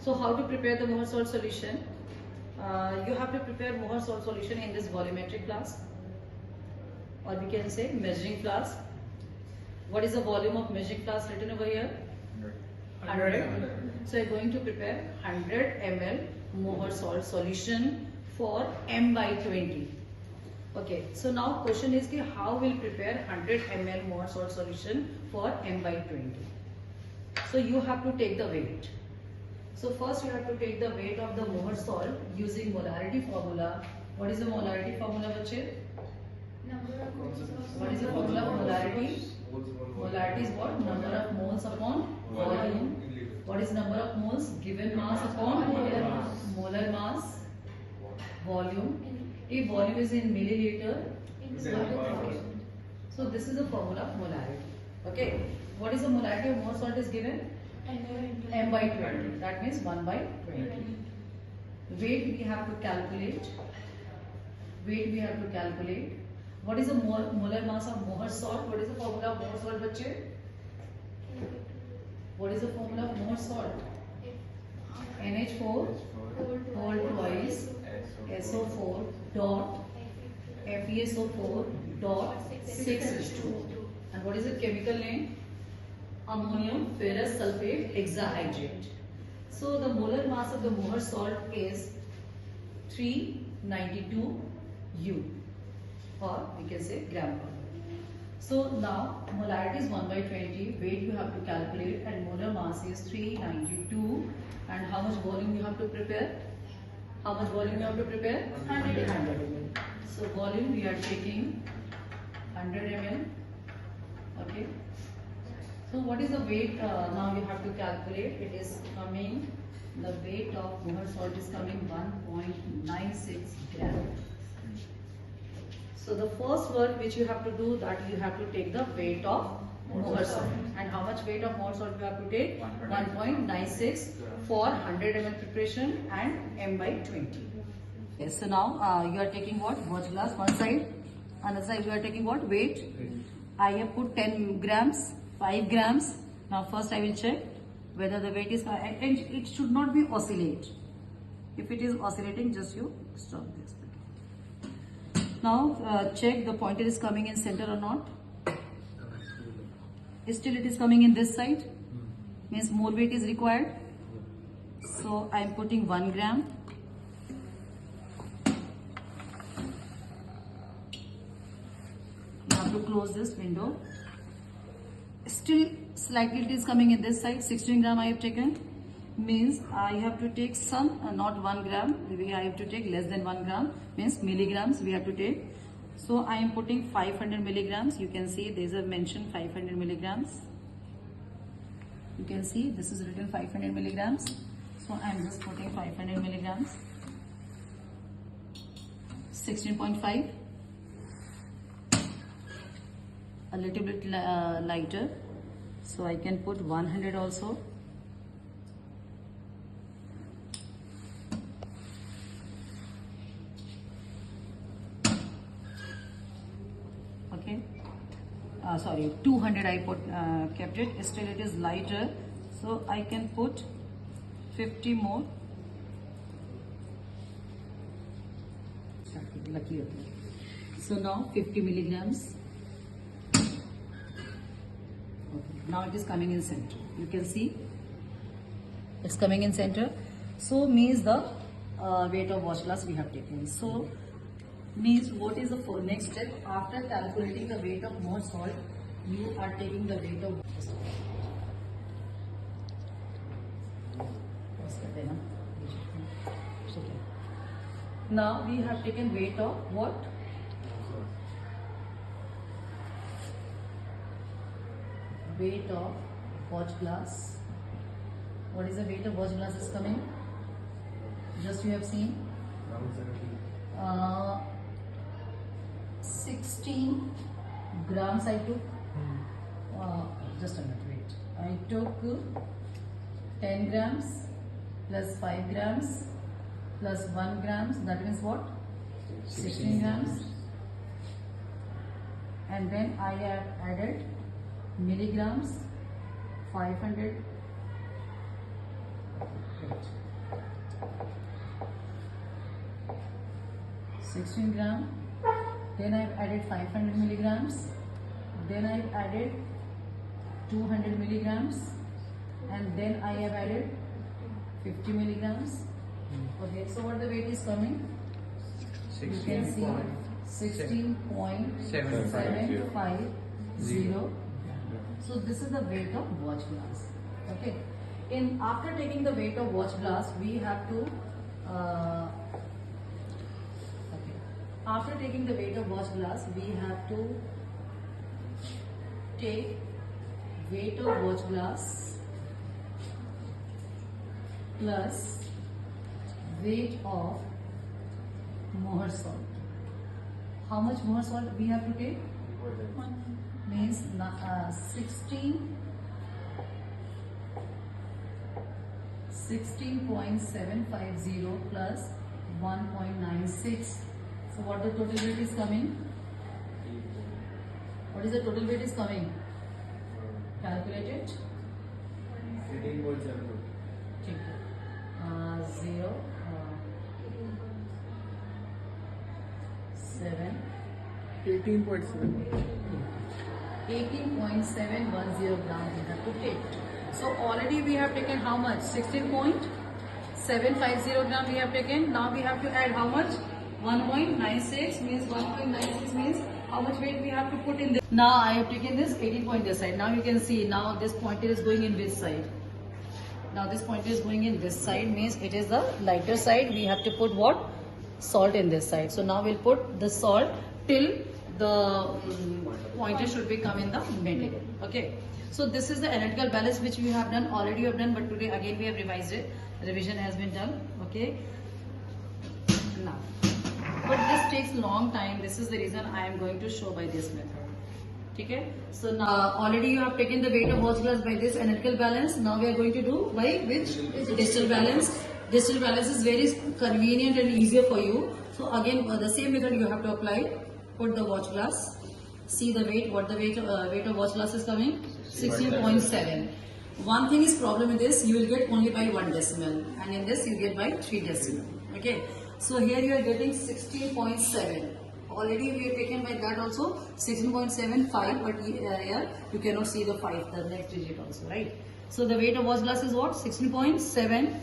So how to prepare the Mohr salt solution? You have to prepare Mohr salt solution in this volumetric flask, or we can say measuring flask. What is the volume of measuring flask written over here? 100. So you're going to prepare 100 ml Mohr salt solution for m by 20. Okay, so now question is कि how will prepare 100 ml Mohr salt solution for m by 20. So you have to take the weight. So first you have to take the weight of the Mohr salt using molarity formula. What is the molarity formula, bache? What is the formula of molarity? Molarity is what? Number of moles upon volume. What is number of moles? Given mass upon molar mass, volume. If volume is in milliliter, so this is the formula of molarity. Okay. What is the molarity of Mohr salt is given? M by 20. That means 1 by 20. Weight we have to calculate. Weight we have to calculate. What is the molar mass of Mohr salt? What is the formula of Mohr salt, bache? What is the formula of Mohr salt? NH4 whole twice SO4 dot FeSO4 dot 6H2. And what is the chemical name? Ammonium ferrous sulfate hexahydrate. So the molar mass of the Mohr salt is 392 U, or we can say gram per. So now molarity is 1 by 20, weight you have to calculate, and molar mass is 392. And how much volume you have to prepare? How much volume you have to prepare? 100 ml. So volume we are taking 100 ml. Okay. So what is the weight? Now you have to calculate. It is coming, the weight of Mohr salt is coming 1.96 gram. So the first work which you have to do, that you have to take the weight of Mohr salt. And how much weight of Mohr salt you have to take? 1.96 for 100 ml preparation and m by 20. Yes, so now you are taking what? Watch glass one side, another side you are taking what? Weight. I have put 10 grams, 5 grams. Now first I will check whether the weight is, and it should not be oscillate. If it is oscillating, just you stop this. Now check the pointer is coming in center or not. Still it is coming in this side, means more weight is required. So I am putting 1 gram. You have to close this window. Still slightly it is coming in this side. 16 gram I have taken, means I have to take some, not 1 gram, maybe I have to take less than 1 gram, means milligrams we have to take. So I am putting 500 milligrams. You can see there is a mention 500 milligrams. You can see this is written 500 milligrams. So I am just putting 500 milligrams. 16.5. A little bit lighter. So I can put 100 also. Okay. Sorry, 200 I put, kept it. Still it is lighter. So I can put 50 more. Lucky. So now 50 milligrams. Now it is coming in center. You can see it's coming in center. So means the weight of watch glass we have taken. So means what is the next step after calculating the weight of Mohr salt? You are taking the weight of now we have taken weight of what? Weight of watch glass. What is the weight of watch glass is coming? Just you have seen. 16 grams I took. Just a minute, wait. I took 10 grams plus 5 grams plus 1 grams. That means what? 16 grams. And then I have added milligrams, 500. Right. 16 gram. Then I've added 500 milligrams. Then I've added 200 milligrams. And then I have added 50 milligrams. Okay, so what the weight is coming? You can see 16.750. So this is the weight of watch glass. Okay. After taking the weight of watch glass, we have to. After taking the weight of watch glass, we have to take weight of watch glass plus weight of mohr salt. How much mohr salt we have to take? Means 16.750 plus 1.96. So what the total weight is coming? What is the total weight is coming? Calculate it. 18.7. 0 7 18.7. 18.710 grams we have to take. So already we have taken how much? 16.750 gram we have taken. Now we have to add how much? 1.96 means how much weight we have to put in this. Now I have taken this 18 point this side. Now you can see now this pointer is going in this side. Now this pointer is going in this side means it is the lighter side. We have to put what? Salt in this side. So now we'll put the salt till the pointer should be come in the middle. Okay. So this is the analytical balance which we have done already. You have done, but today again we have revised it. Revision has been done. Okay. Now, but this takes long time. This is the reason I am going to show by this method. Okay. So now already you have taken the weight of watch glass by this analytical balance. Now we are going to do by which? Digital balance. Digital balance is very convenient and easier for you. So again, the same method you have to apply. Put the watch glass. See the weight. What the weight of watch glass is coming? 16.7. One thing is problem with this. You will get only by 1 decimal, and in this you get by 3 decimal. Okay. So here you are getting 16.7. Already we have taken by that also 16.75, but here you cannot see the 5, the next digit also, right? So the weight of watch glass is what? 16.7.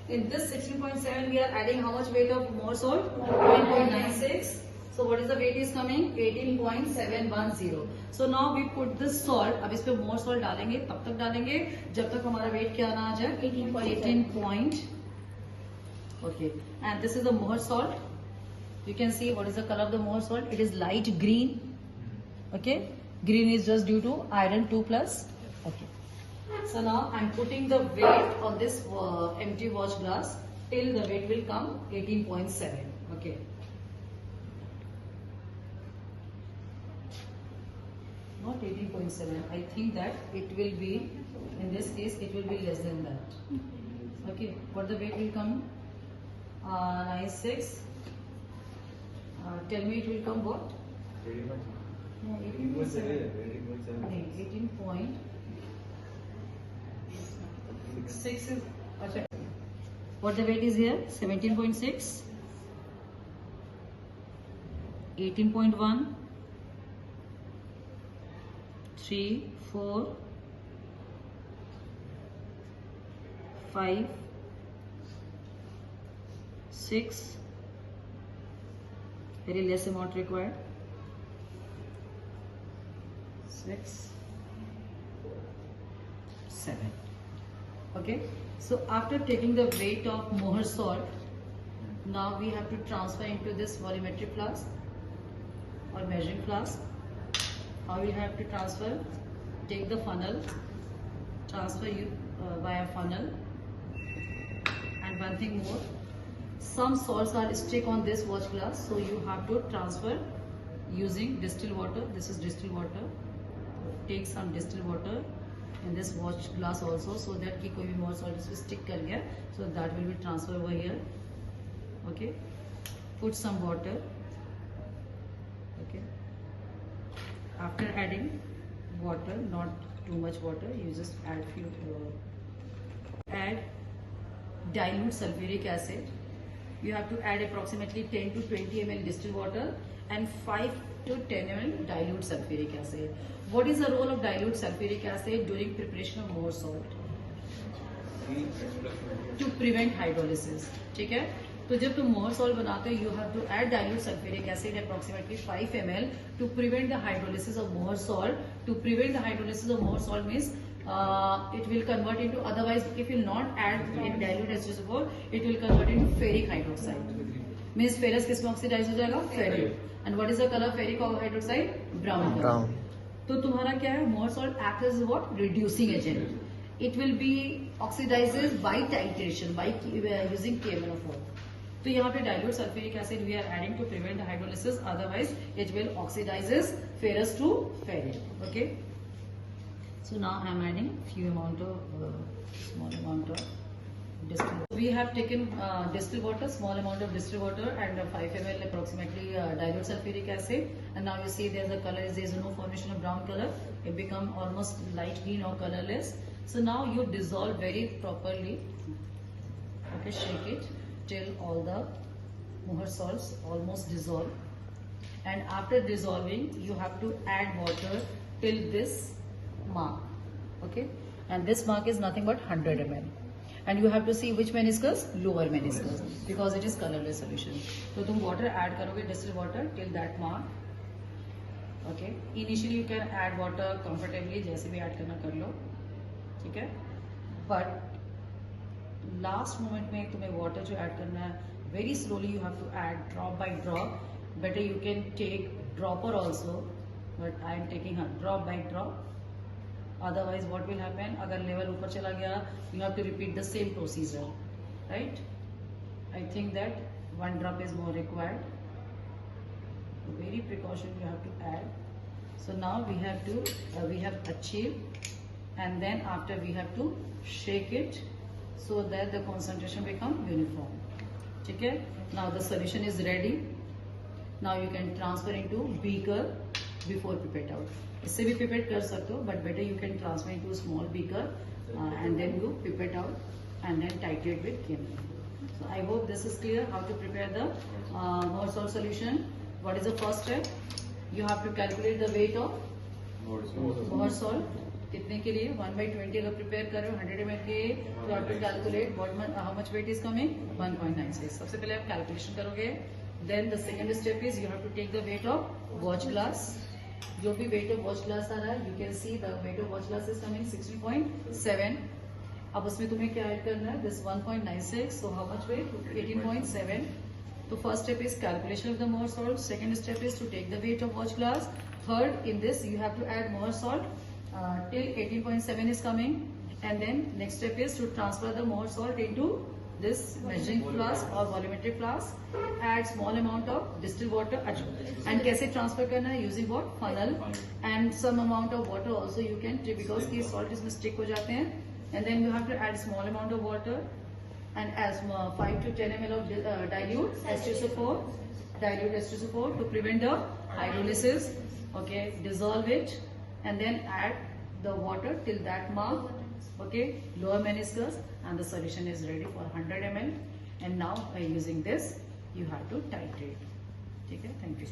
In this 16.7 we are adding how much weight of mohr salt? 1.96. So what is the weight is coming? 18.710. So now we put this salt. अब इस पे मोर salt डालेंगे, तब तक डालेंगे जब तक हमारा weight क्या ना आ जाए? 18 Okay. And this is the mohr salt. You can see what is the color of the mohr salt. It is light green. Okay. Green is just due to iron 2+. Okay. So now I'm putting the weight on this empty watch glass till the weight will come 18.7. Okay. Not 18.7. I think that it will be, in this case, it will be less than that. Okay. What the weight will come? 96. Tell me it will come what? 18.7. 18.6 is. What the weight is here? 17.6. 18.1. 3, 4, 5, 6. Very less amount required. 6, 7. Okay. So after taking the weight of mohr salt, now we have to transfer into this volumetric flask or measuring flask. How we have to transfer? Take the funnel, transfer you via funnel, and one thing more. Some salts are stick on this watch glass, so you have to transfer using distilled water. This is distilled water. Take some distilled water in this watch glass also, so that कि कोई भी more salt इसमें stick कर गया, so that will be transferred over here. Okay. Put some water. Okay. After adding water, not too much water, you just add add dilute sulfuric acid. you have to add approximately 10 to 20 ml distilled water and 5 to 10 ml dilute sulfuric acid. What is the role of dilute sulfuric acid during preparation of more salt? To prevent hydrolysis. ठीक है, तो जब तुम मोर salt बनाते हो, you have to add dilute sulfuric acid approximately 5 ml to prevent the hydrolysis of more salt. To prevent the hydrolysis of more salt means it will convert into, otherwise if you not add in dilute H2SO4, it will convert into ferric hydroxide. Means ferrous किसमें oxidise हो जाएगा? Ferric. And what is the color of ferric hydroxide? Brown color. Brown. तो तुम्हारा क्या है? More salt acts as what? Reducing agent. It will be oxidizes by titration by using KMnO4. तो यहाँ पे dilute sulfuric acid we are adding to prevent the hydrolysis. Otherwise, it will oxidizes ferrous to ferric. Okay. So now I am adding few amount of small amount of distilled. We have taken distilled water, small amount of distilled water, and 5 ml approximately dilute sulfuric acid. And now you see there's a color. There is no formation of brown color. It become almost light green or colorless. So now you dissolve very properly. Okay, shake it till all the mohr salts almost dissolve. And after dissolving, you have to add water till this mark. Okay, and this mark is nothing but 100 ml. And you have to see which meniscus, lower meniscus, because it is colorless solution. So तुम water add करोगे distilled water till that mark. Okay, initially you can add water comfortably, जैसे भी add करना कर लो, ठीक है. But last moment में तुम्हें water जो add करना है, very slowly you have to add drop by drop. Better you can take dropper also, but I am taking a drop by drop. Otherwise what will happen, अगर level ऊपर चला गया, you have to repeat the same procedure, right? I think that 1 drop is more required. Very precaution you have to add. So now we have achieved, and then after we have to shake it so that the concentration become uniform. ठीक है? Now the solution is ready. Now you can transfer into beaker before pipette out. इससे भी pipette कर सकते हो, but better you can transfer into a small beaker and then you pipette out and then titrate with KMnO. So I hope this is clear how to prepare the more salt solution. What is the first step? You have to calculate the weight of more salt. कितने के लिए? 1/20 अगर prepare कर रहे हो 100 ml के, तो आप to calculate how much weight is coming? 1.96. सबसे पहले आप कैलकुलेशन करोगे. Then the second step is you have to take the weight of watch glass. जो भी weight of watch glass आ रहा है, you can see the weight of watch glass is coming 16.7. अब उसमें तुम्हें क्या ऐड करना है? This 1.96. So how much weight? 18.7. So first step is calculation of the more salt. Second step is to take the weight of watch glass. Third, in this you have to add more salt till 18.7 is coming. And then next step is to transfer the more salt into this measuring flask or volumetric flask. Add small amount of distilled water. And कैसे transfer करना है? Using what? Funnel. And some amount of water also you can, because these salt इसमें stick हो जाते हैं. And then you have to add small amount of water and as 5 to 10 ml of dilute H2SO4, to prevent the hydrolysis. Okay, dissolve it and then add the water till that mark. Okay, lower meniscus, and the solution is ready for 100 ml. And now by using this, you have to titrate. Okay, thank you.